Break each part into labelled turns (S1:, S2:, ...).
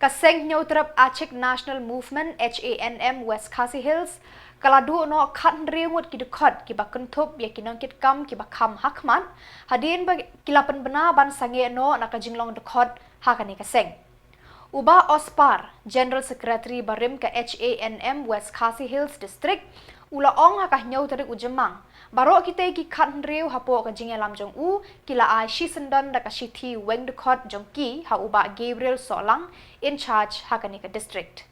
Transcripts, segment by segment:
S1: Kaseng Nyautrap Aceh National Movement HANM West Khasi Hills kaladu no khat riungut kidukot kiba kentup ya kinongkit kam kiba kam hakman hadin bag kilapan bena ban sange no nakajinglong dukot hakani kaseng. Uba Ospar, General Secretary Barim ke HANM West Khasi Hills District, ula ong hakah nyau tarik ujemang. Baro kita ki khat riu hapo ka jingelam jong u kila ai shi sendan da ka shithi weng dukot jong ki ha uba Gabriel Solang in charge hakani ka district.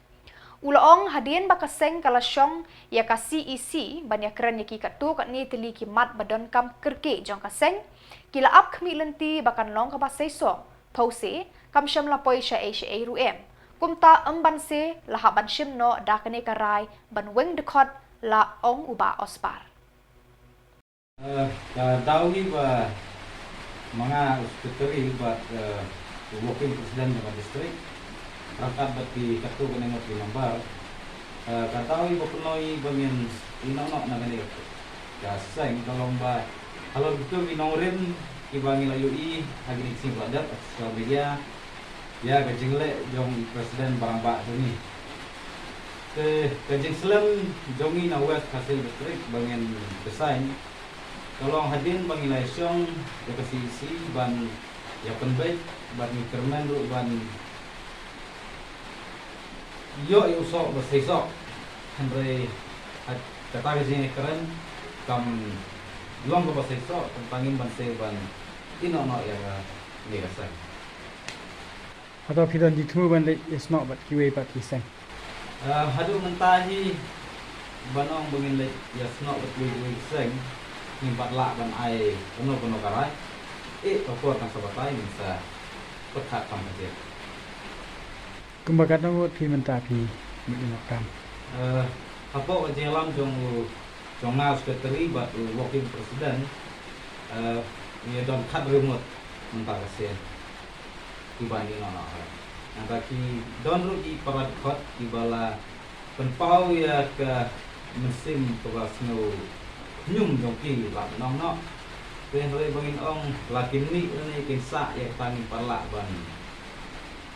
S1: Ulaong hadien bakaseng kalasyong ya ka CEC banyak keren ya ki katu kat ni tili ki mat badon kam kerke jong kaseng kila ap khmi lenti bakan long ka basaiso pause kam syam la poi sha asia ruem kumta emban se lahaban shim no dakane karai ban weng dekot la ong uba Ospar.
S2: Dawi ba mga sekretary ba working president ng district rakat bati katu kanang ng number katawi ba punoy bangin inono na gani kaseng kalong ba halong betul inorin ibangil ayui agni sing badat social media ya kajingle jong presiden barang ba ni ke kajing slam jongi na West Khasi district bangin design tolong hadin bangilai syong ya kasisi ban ya penbaik ban kerman ru ban yo usok basisok andre kata gajing keren kam long basisok pangin ban se ban inono ya ni kasai
S3: atau pidon ditmu ban is not but kiwe but kiseng
S2: hadu mentahi banong bangin le yasno but kiwe kiseng nimpat lak ban ai penuh karai aku akan sabatai bisa pekat sama dia
S3: kumbakat no pi mentapi minakam
S2: apa kajelam jong na sekretari bat working president ni don khat remote mentar kasian dibanding nono antaki don rugi parat khot dibala penpau ya ke mesin tugas snow nyum jong ki lak nong no pen hoi bangin ong lakin ni ni kinsa ya tani parla ban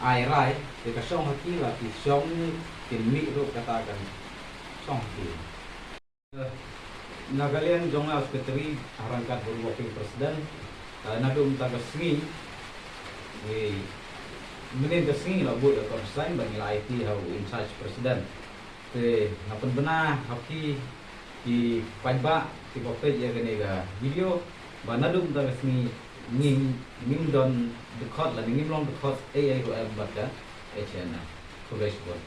S2: ai rai de ka song haki laki song ni kin mi ro katakan song ki nagalian jong na sekretari harangkat working president nadum tagasngi ni menin gasngi la bu da konsign bangil IT how in charge president te napen bena haki di pajba di bopet ya kenega video banadum tagasngi ning don dekot la ning long dekot ai ko am batka HN progress board